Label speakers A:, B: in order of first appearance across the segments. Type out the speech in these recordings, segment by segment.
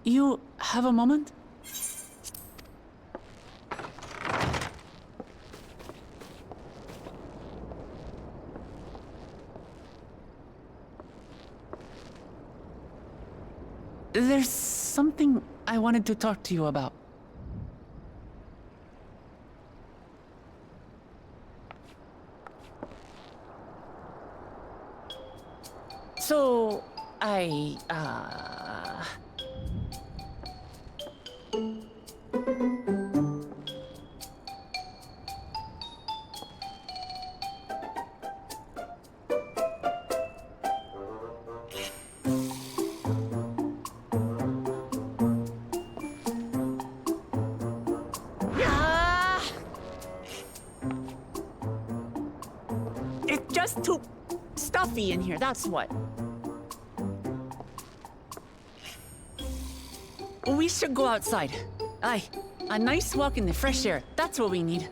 A: You have a moment? There's something I wanted to talk to you about. So, it's just too stuffy in here, that's what. We should go outside. Aye, a nice walk in the fresh air, that's what we need.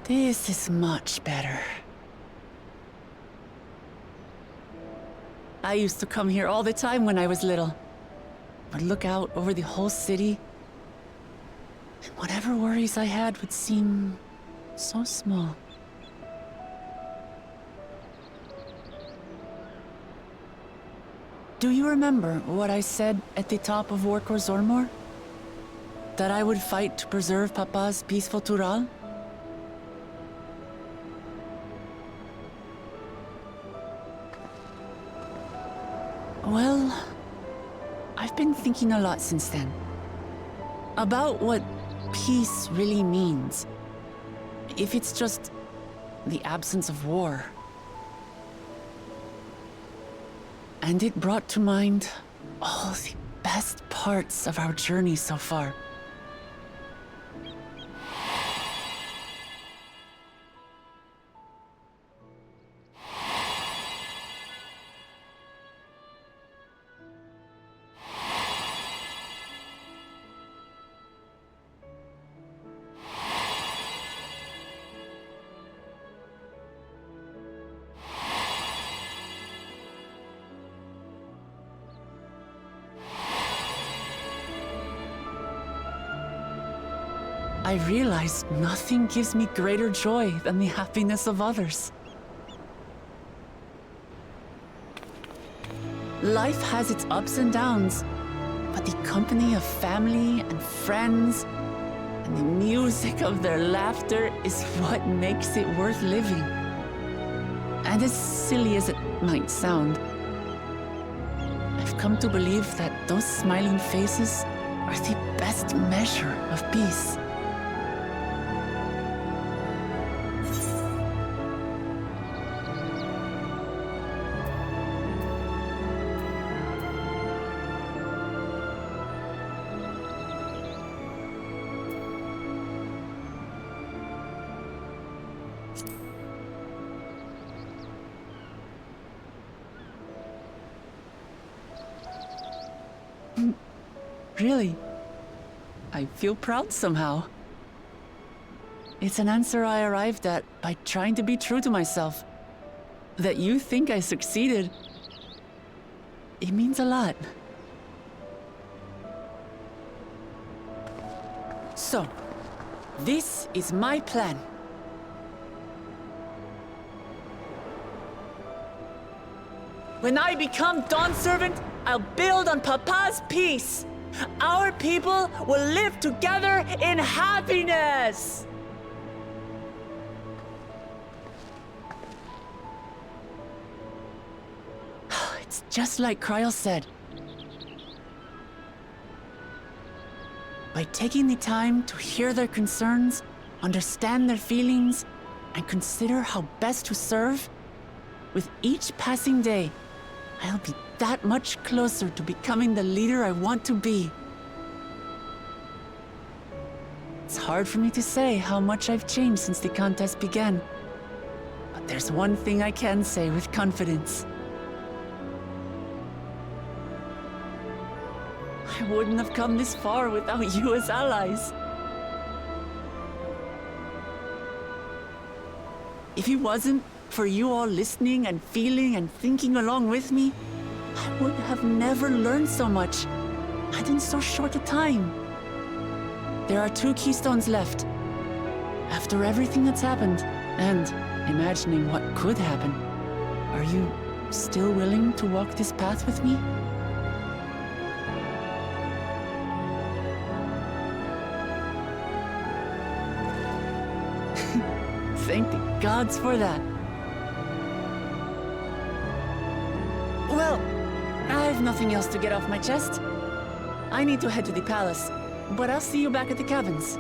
A: This is much better. I used to come here all the time when I was little. Would look out over the whole city, and whatever worries I had would seem so small. Do you remember what I said at the top of Workor Zormor? That I would fight to preserve Papa's peaceful Tural? Well, I've been thinking a lot since then. About what peace really means. If it's just the absence of war. And it brought to mind all the best parts of our journey so far. I realize nothing gives me greater joy than the happiness of others. Life has its ups and downs, but the company of family and friends and the music of their laughter is what makes it worth living. And as silly as it might sound, I've come to believe that those smiling faces are the best measure of peace. Really, I feel proud somehow. It's an answer I arrived at by trying to be true to myself. That you think I succeeded, it means a lot. So, this is my plan. When I become Dawn Servant, I'll build on Papa's peace. Our people will live together in happiness! It's just like Cryle said. By taking the time to hear their concerns, understand their feelings, and consider how best to serve, with each passing day, I'll be that much closer to becoming the leader I want to be. It's hard for me to say how much I've changed since the contest began. But there's one thing I can say with confidence. I wouldn't have come this far without you as allies. If it wasn't for you all listening and feeling and thinking along with me, I would have never learned so much, and in so short a time. There are 2 keystones left. After everything that's happened, and imagining what could happen, are you still willing to walk this path with me? Thank the gods for that. Well, I've nothing else to get off my chest. I need to head to the palace, but I'll see you back at the cabins.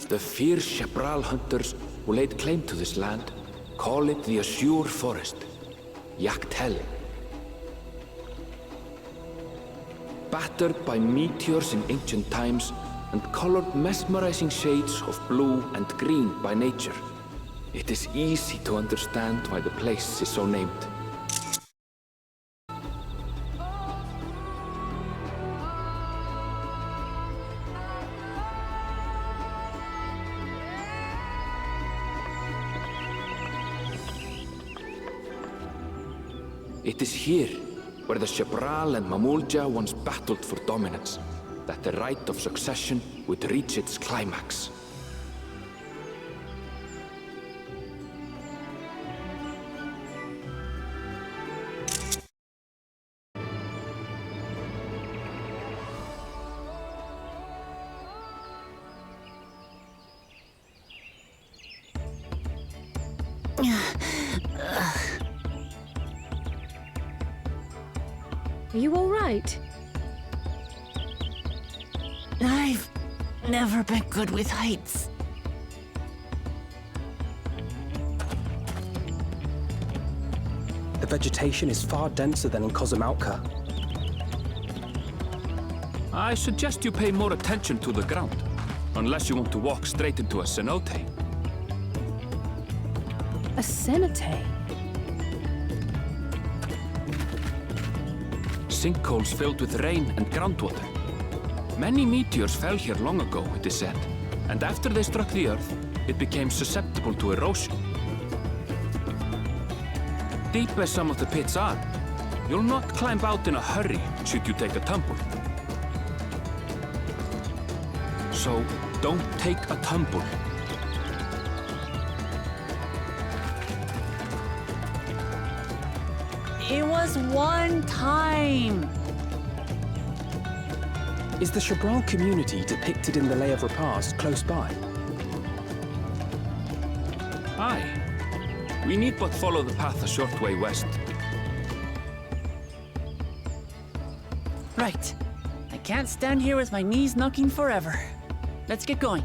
B: The fierce Chaparral hunters who laid claim to this land call it the Azure Forest, XIV. Battered by meteors in ancient times and colored mesmerizing shades of blue and green by nature, it is easy to understand why the place is so named. It is here, where the Chaparral and Mamulja once battled for dominance, that the right of succession would reach its climax.
C: Are you all right?
A: I've never been good with heights.
D: The vegetation is far denser than in Cozumauca.
B: I suggest you pay more attention to the ground, unless you want to walk straight into a cenote.
C: A cenote?
B: Sinkholes filled with rain and groundwater. Many meteors fell here long ago, it is said, and after they struck the Earth, it became susceptible to erosion. Deep as some of the pits are, you'll not climb out in a hurry should you take a tumble. So, don't take a tumble.
A: It was one time.
D: Is the Chaparral community depicted in the Lay of Repast close by?
B: Aye. We need but follow the path a short way west.
A: Right. I can't stand here with my knees knocking forever. Let's get going.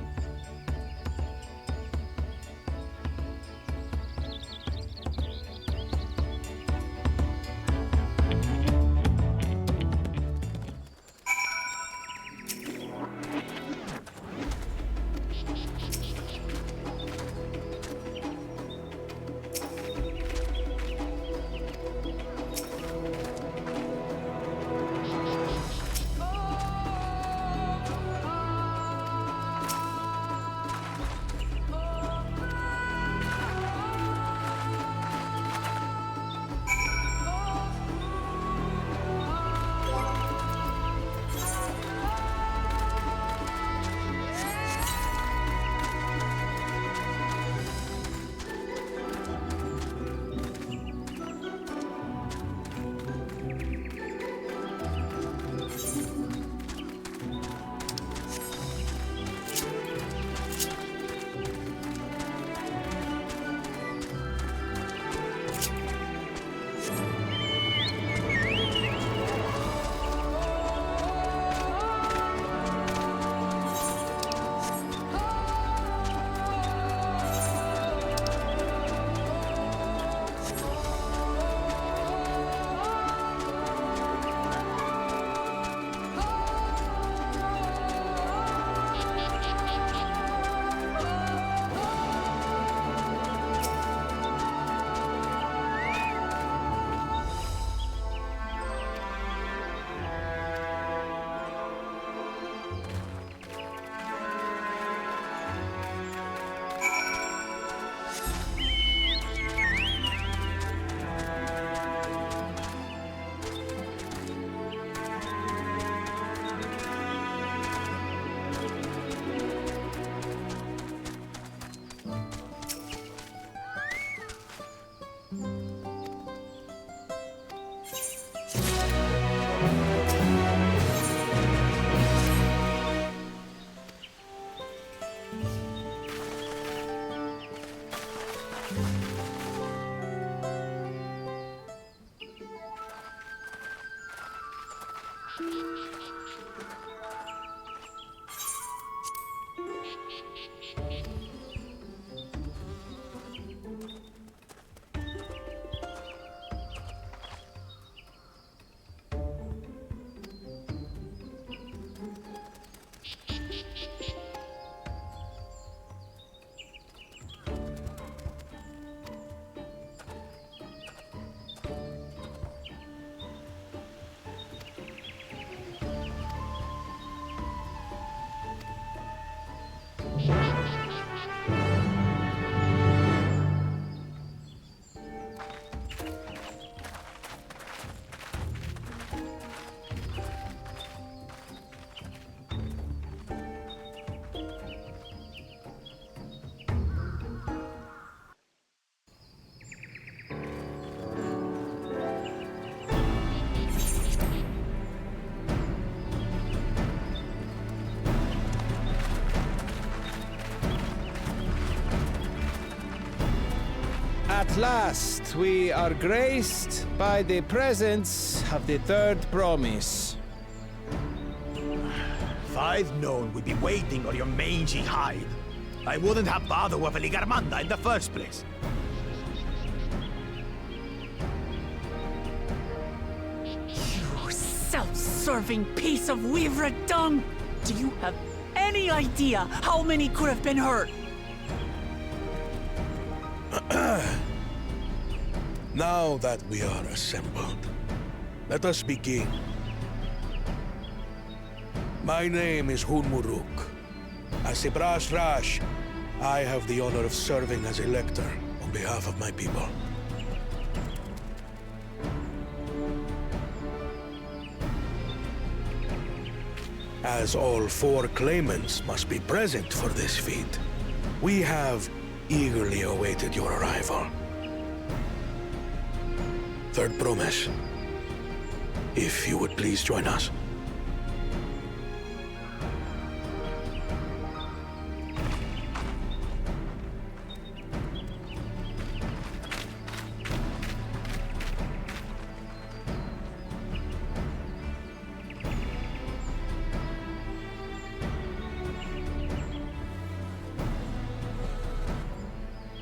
E: At last, we are graced by the presence of the third promise.
F: If I'd known we'd be waiting on your mangy hide, I wouldn't have bothered with a Ligarmanda in the first place.
A: You self-serving piece of weaver dung! Do you have any idea how many could have been hurt?
G: Now that we are assembled, let us begin. My name is Hunmuruk. As a Brass Rash, I have the honor of serving as Elector on behalf of my people. As all 4 claimants must be present for this feat, we have eagerly awaited your arrival. Third promise, if you would please join us.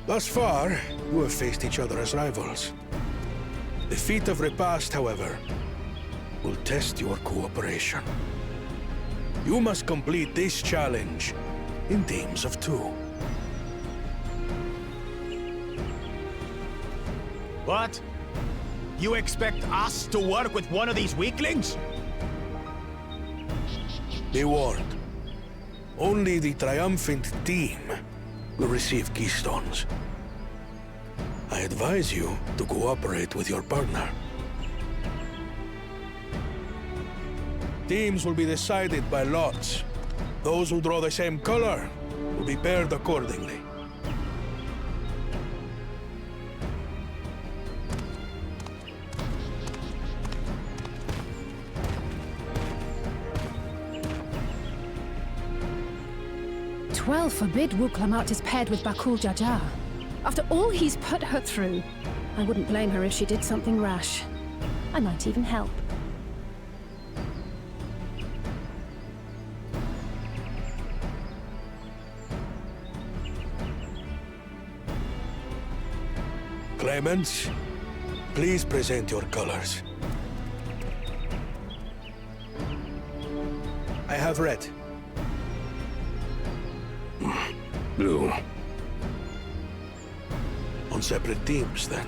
G: Thus far, you have faced each other as rivals. The feat of repast, however, will test your cooperation. You must complete this challenge in teams of 2.
F: What? You expect us to work with one of these weaklings?
G: Be warned. Only the triumphant team will receive keystones. I advise you to cooperate with your partner. Teams will be decided by lots. Those who draw the same color will be paired accordingly.
C: Twelve forbid Wuklamat is paired with Bakul Jaja. After all he's put her through, I wouldn't blame her if she did something rash. I might even help.
G: Claimants, please present your colors. I have red. Blue. On separate teams, then.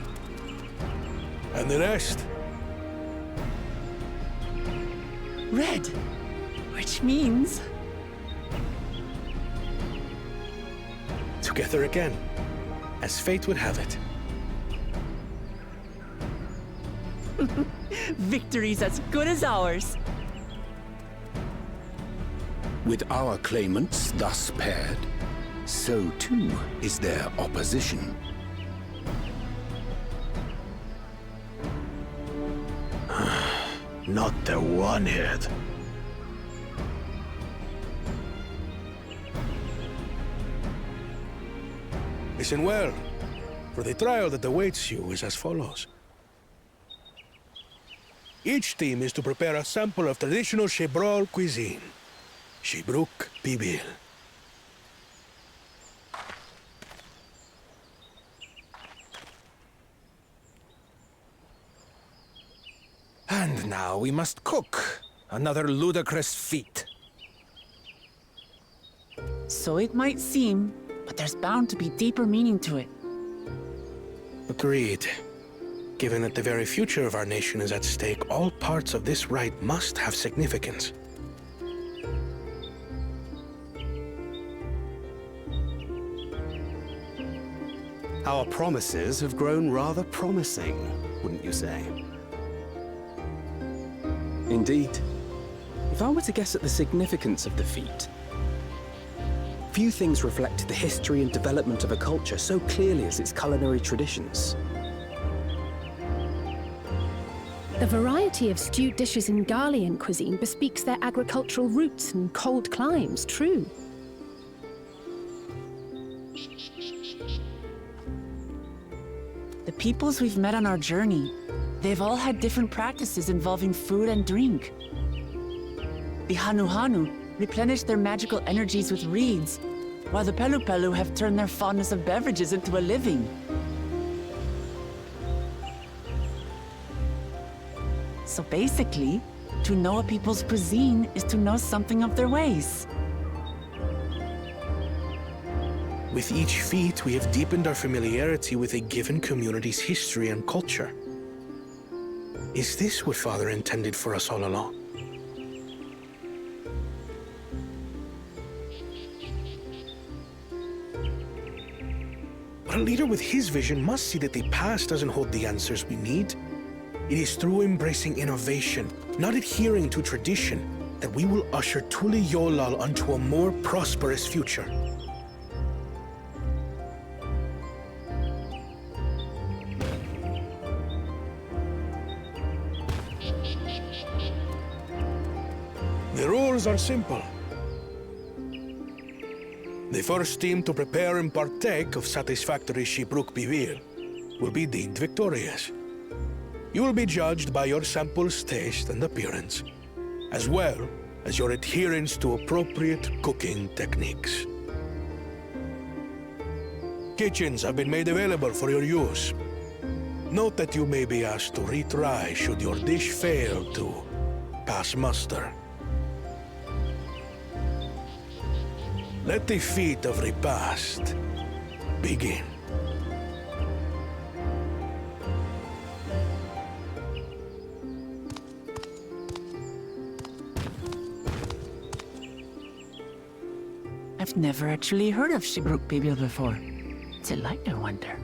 G: And the rest?
A: Red, which means...
G: Together again, as fate would have it.
A: Victory's as good as ours.
H: With our claimants thus paired, so too is their opposition.
F: Not the one-head.
G: Listen well, for the trial that awaits you is as follows. Each team is to prepare a sample of traditional Shebrol cuisine. Shibruk Pibil.
E: And now we must cook. Another ludicrous feat.
A: So it might seem, but there's bound to be deeper meaning to it.
G: Agreed. Given that the very future of our nation is at stake, all parts of this rite must have significance.
I: Our promises have grown rather promising, wouldn't you say?
D: Indeed. If I were to guess at the significance of the feat, few things reflect the history and development of a culture so clearly as its culinary traditions.
C: The variety of stewed dishes in Garlean cuisine bespeaks their agricultural roots and cold climes, true.
A: The peoples we've met on our journey, they've all had different practices involving food and drink. The Hanu replenish their magical energies with reeds, while the Pelu have turned their fondness of beverages into a living. So basically, to know a people's cuisine is to know something of their ways.
G: With each feat, we have deepened our familiarity with a given community's history and culture. Is this what Father intended for us all along? But a leader with his vision must see that the past doesn't hold the answers we need. It is through embracing innovation, not adhering to tradition, that we will usher Tuli Yolal onto a more prosperous future. The rules are simple. The first team to prepare and partake of satisfactory Shibruk Bivir will be deemed victorious. You will be judged by your sample's taste and appearance, as well as your adherence to appropriate cooking techniques. Kitchens have been made available for your use. Note that you may be asked to retry should your dish fail to pass muster. Let the feat of repast begin.
A: I've never actually heard of Shibruk Bibil before. What's it like, I wonder?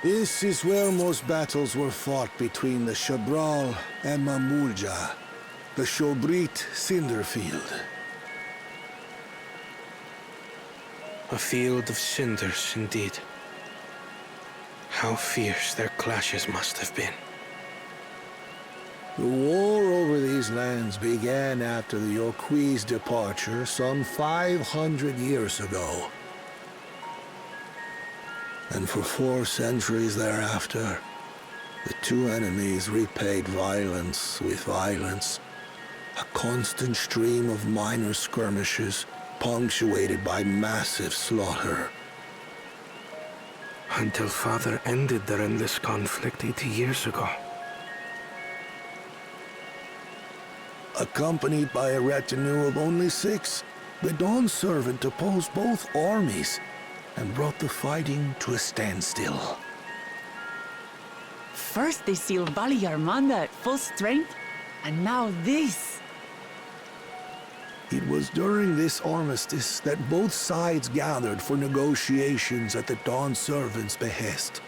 G: This is where most battles were fought between the Shabral and Mamulja, the Shobrit Cinderfield.
D: A field of cinders, indeed. How fierce their clashes must have been.
G: The war over these lands began after the Yorqui's departure some 500 years ago. And for 4 centuries thereafter, the two enemies repaid violence with violence. A constant stream of minor skirmishes, punctuated by massive slaughter.
D: Until Father ended their endless conflict 80 years ago.
G: Accompanied by a retinue of only 6, the Dawn Servant opposed both armies and brought the fighting to a standstill.
A: First they sealed Valley Armanda at full strength, and now this.
G: It was during this armistice that both sides gathered for negotiations at the Dawn Servant's behest.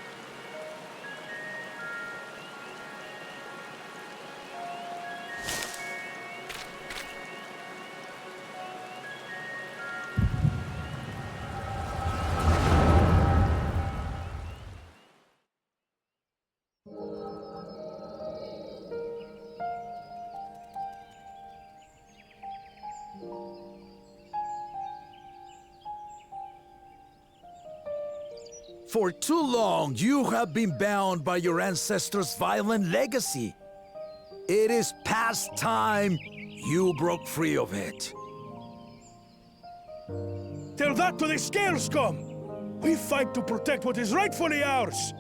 F: For too long, you have been bound by your ancestors' violent legacy. It is past time you broke free of it.
G: Tell that to the Scale Scum! We fight to protect what is rightfully ours!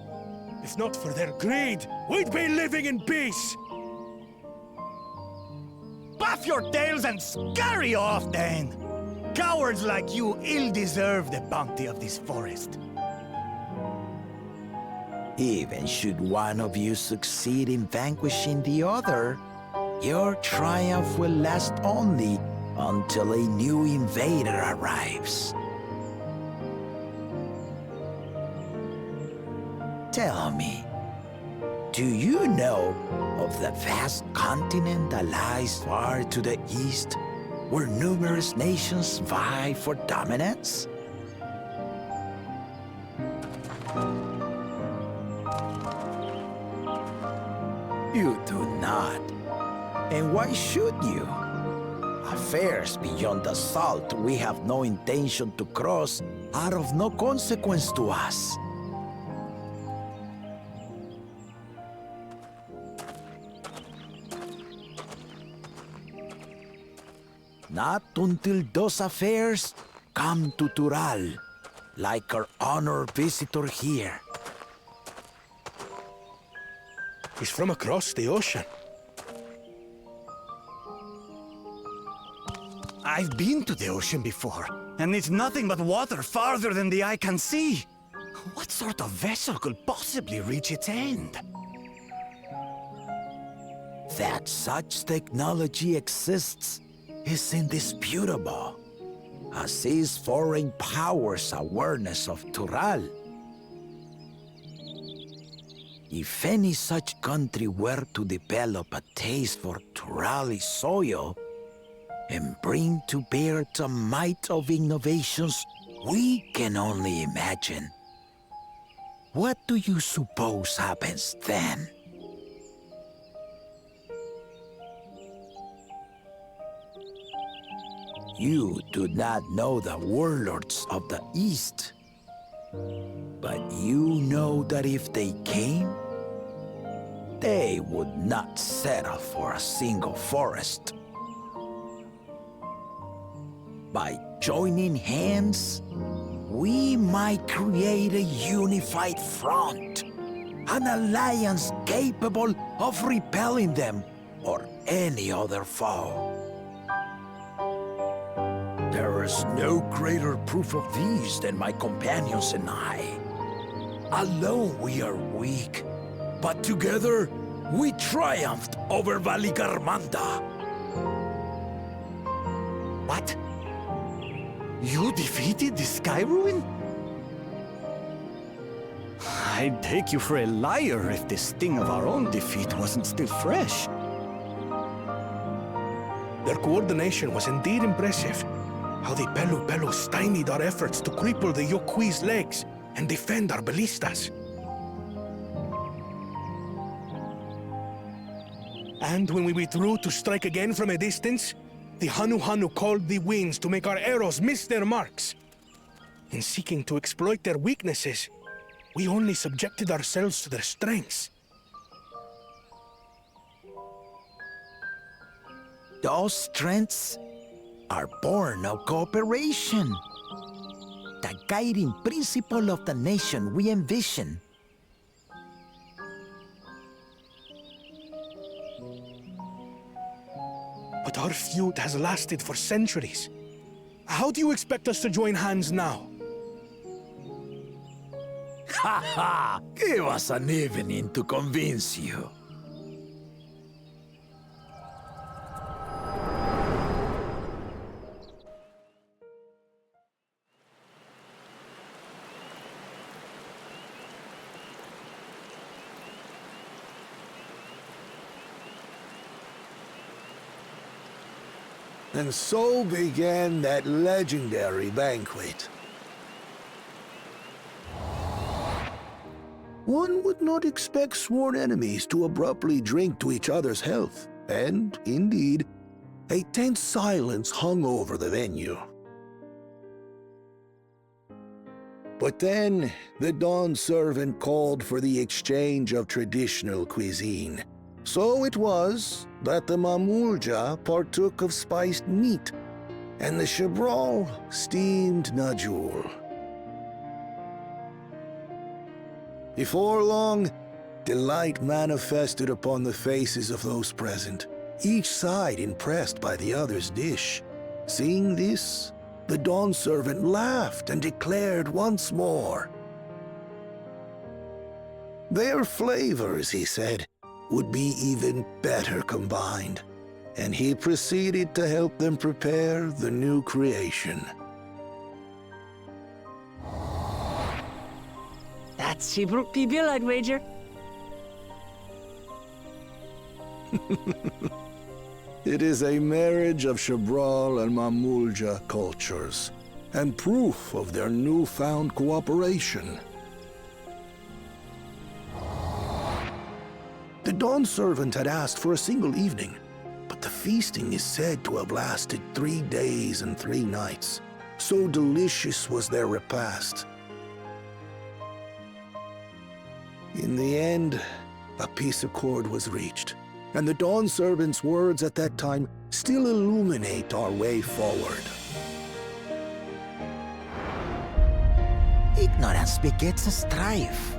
G: If not for their greed, we'd be living in peace!
F: Buff your tails and scurry off, then! Cowards like you ill-deserve the bounty of this forest. Even should one of you succeed in vanquishing the other, your triumph will last only until a new invader arrives. Tell me, do you know of the vast continent that lies far to the east, where numerous nations vie for dominance? You do not. And why should you? Affairs beyond the salt we have no intention to cross are of no consequence to us. Not until those affairs come to Tural, like our honored visitor here.
G: He's from across the ocean.
F: I've been to the ocean before, and it's nothing but water farther than the eye can see. What sort of vessel could possibly reach its end? That such technology exists is indisputable, as is foreign powers' awareness of Tural. If any such country were to develop a taste for Turali soil and bring to bear the might of innovations we can only imagine, what do you suppose happens then? You do not know the warlords of the East, but you know that if they came, they would not settle for a single forest. By joining hands, we might create a unified front, an alliance capable of repelling them or any other foe. There is no greater proof of these than my companions and I. Alone we are weak, but together we triumphed over Valigarmanda. What? You defeated the Sky Ruin?
I: I'd take you for a liar if the sting of our own defeat wasn't still fresh.
G: Their coordination was indeed impressive. How the Pelu stymied our efforts to cripple the Yokui's legs and defend our ballistas. And when we withdrew to strike again from a distance, the Hanu called the winds to make our arrows miss their marks. In seeking to exploit their weaknesses, we only subjected ourselves to their strengths.
F: Those strengths are born of cooperation. The guiding principle of the nation we envision.
G: But our feud has lasted for centuries. How do you expect us to join hands now?
F: Ha ha! Give us an evening to convince you.
J: And so began that legendary banquet. One would not expect sworn enemies to abruptly drink to each other's health, and, indeed, a tense silence hung over the venue. But then, the Dawn servant called for the exchange of traditional cuisine. So it was that the Mamulja partook of spiced meat, and the Chebral steamed najul. Before long, delight manifested upon the faces of those present, each side impressed by the other's dish. Seeing this, the Dawn servant laughed and declared once more. Their flavors, he said, would be even better combined, and he proceeded to help them prepare the new creation.
A: That's Shibruk Pibil, I'd wager.
J: It is a marriage of Chebral and Mamulja cultures, and proof of their newfound cooperation. The Dawn servant had asked for a single evening, but the feasting is said to have lasted 3 days and 3 nights. So delicious was their repast. In the end, a peace accord was reached, and the Dawn servant's words at that time still illuminate our way forward.
F: Ignorance begets strife.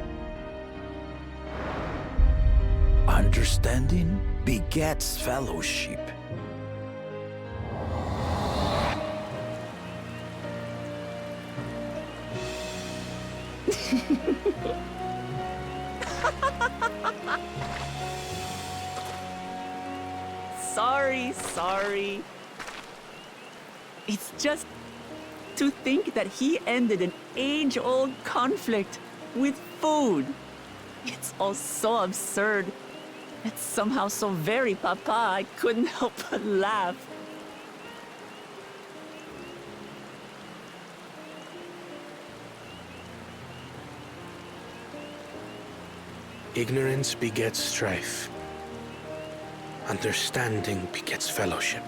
F: Understanding begets fellowship.
A: Sorry. It's just to think that he ended an age-old conflict with food. It's all so absurd. It's somehow so very papa, I couldn't help but laugh.
G: Ignorance begets strife. Understanding begets fellowship.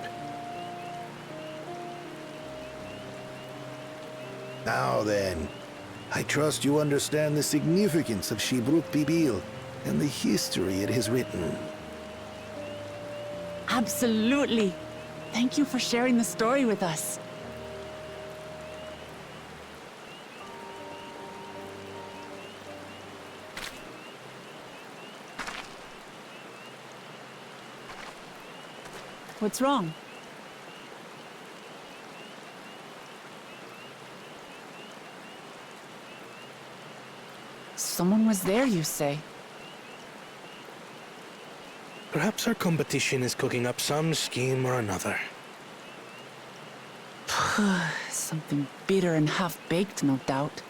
J: Now then, I trust you understand the significance of Shibruk Pibil and the history it has written.
A: Absolutely. Thank you for sharing the story with us. What's wrong? Someone was there, you say?
G: Perhaps our competition is cooking up some scheme or another.
A: Something bitter and half-baked, no doubt.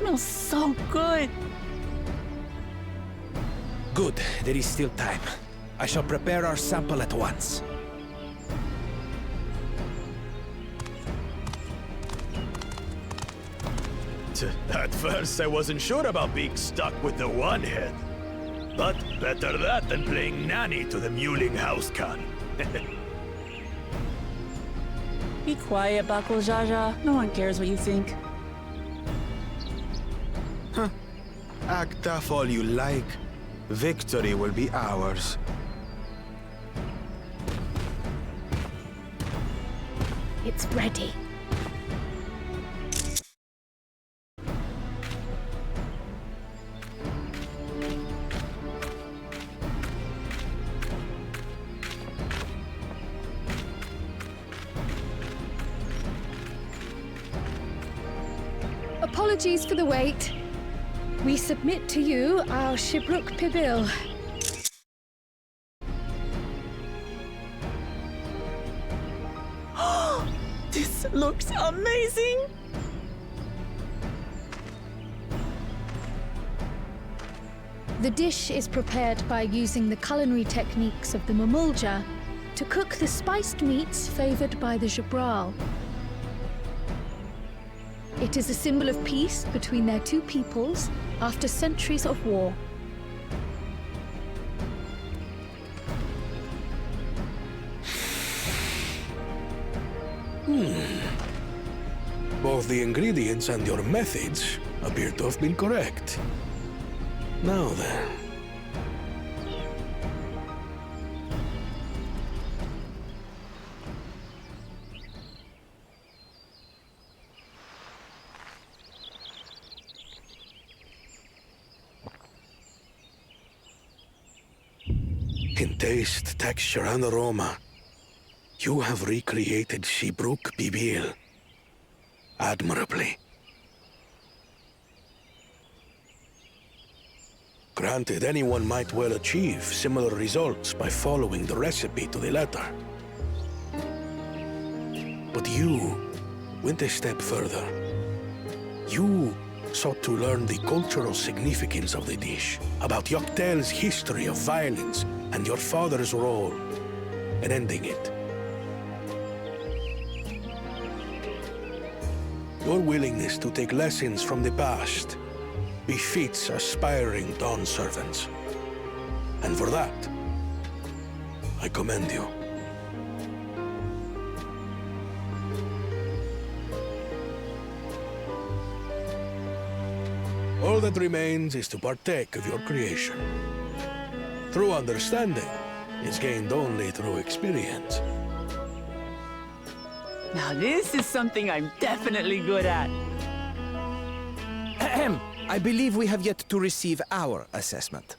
A: smells so good.
E: Good, there is still time. I shall prepare our sample at once.
K: At first, I wasn't sure about being stuck with the one head. But better that than playing nanny to the mewling house can.
A: Be quiet, Bakul Jaja. No one cares what you think.
K: Act tough all you like. Victory will be ours.
C: It's ready. Apologies for the wait. We submit to you our Shibruk Pibil.
A: This looks amazing!
C: The dish is prepared by using the culinary techniques of the Mamulja to cook the spiced meats favored by the Jabral. It is a symbol of peace between their two peoples after centuries of war.
G: Both the ingredients and your methods appear to have been correct. Now then. In taste, texture, and aroma, you have recreated Shibruk Pibil admirably. Granted, anyone might well achieve similar results by following the recipe to the letter. But you went a step further. You sought to learn the cultural significance of the dish, about Yoktel's history of violence and your father's role in ending it. Your willingness to take lessons from the past befits aspiring Dawn servants. And for that, I commend you. All that remains is to partake of your creation. True understanding is gained only through experience.
A: Now this is something I'm definitely good at.
E: Ahem. I believe we have yet to receive our assessment.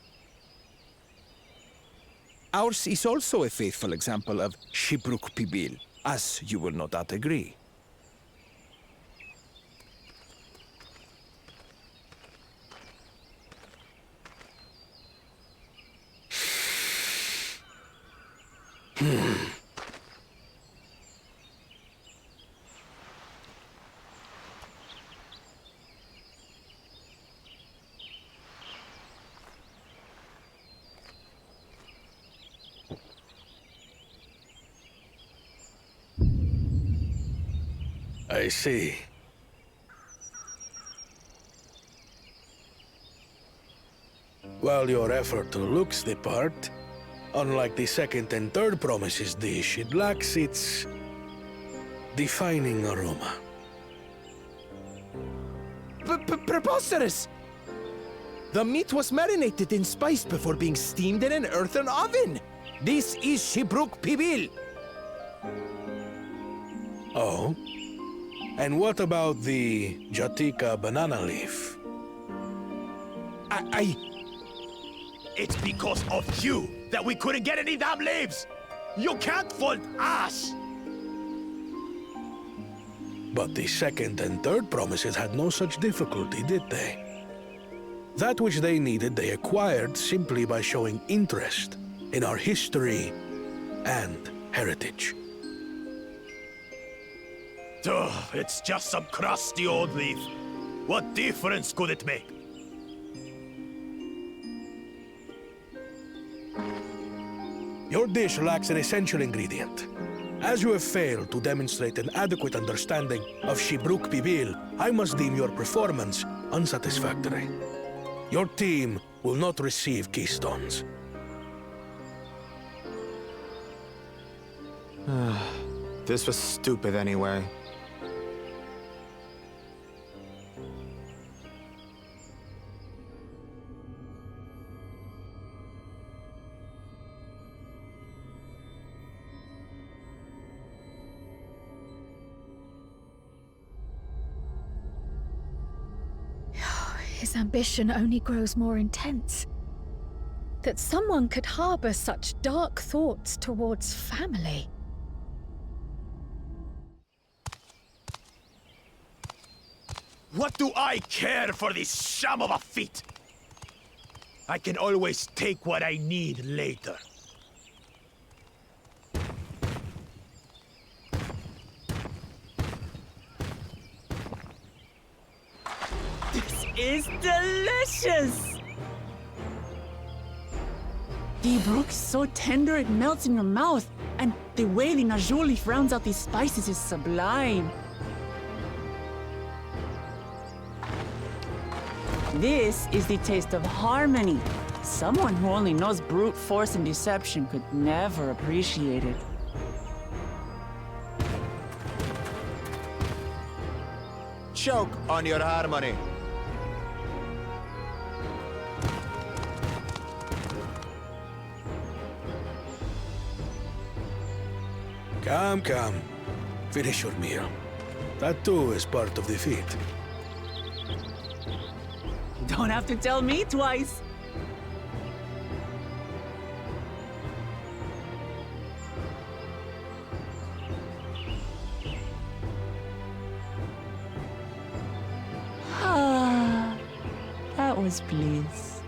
E: Ours is also a faithful example of Shibruk Pibil, as you will no doubt agree.
G: I see. While your effort looks the part, unlike the second and third promises dish, it lacks its defining aroma.
E: Preposterous! The meat was marinated in spice before being steamed in an earthen oven. This is Shibruk Pibil.
G: Oh? And what about the Jatika banana leaf?
K: It's because of you that we couldn't get any damn leaves! You can't fault us!
G: But the second and third promises had no such difficulty, did they? That which they needed, they acquired simply by showing interest in our history and heritage.
K: Ugh, it's just some crusty old leaf. What difference could it make?
G: Your dish lacks an essential ingredient. As you have failed to demonstrate an adequate understanding of Shibruk Pibil, I must deem your performance unsatisfactory. Your team will not receive keystones.
I: This was stupid anyway.
C: His ambition only grows more intense. That someone could harbor such dark thoughts towards family.
K: What do I care for this sham of a feat? I can always take what I need later.
A: This is delicious! The brook is so tender it melts in your mouth, and the way the najou leaf rounds out these spices is sublime. This is the taste of harmony. Someone who only knows brute force and deception could never appreciate it.
L: Choke on your harmony.
G: Come, come. Finish your meal. That too is part of the feat.
A: Don't have to tell me twice. Ah, that was bliss.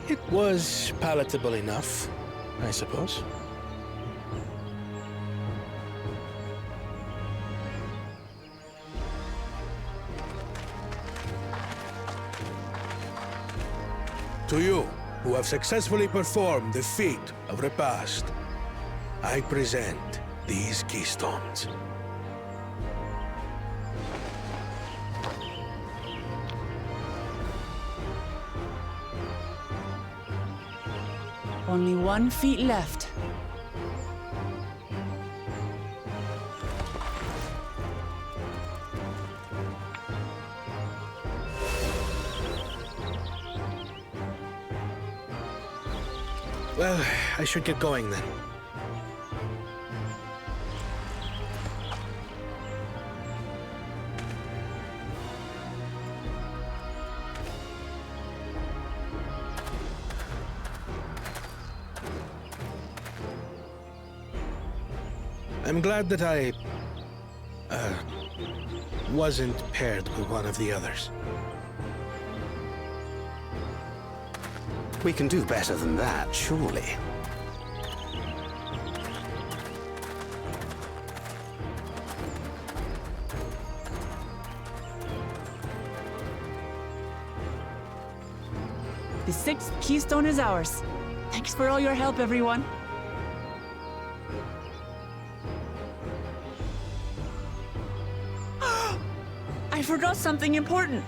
G: It was palatable enough, I suppose. To you, who have successfully performed the feat of repast, I present these keystones.
A: Only 1 feet left.
G: Well, I should get going then. I'm glad that I wasn't paired with one of the others.
I: We can do better than that, surely.
A: The 6th keystone is ours. Thanks for all your help, everyone. I forgot something important.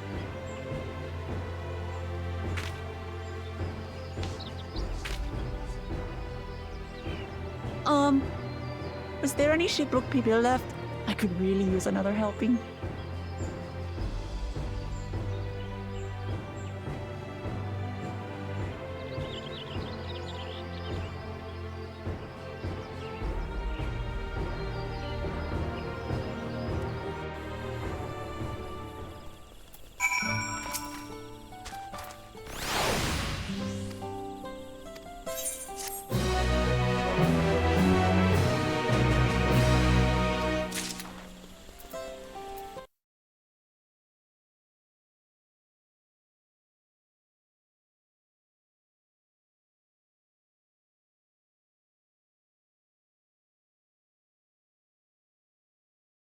A: Was there any Shibruk people left? I could really use another helping.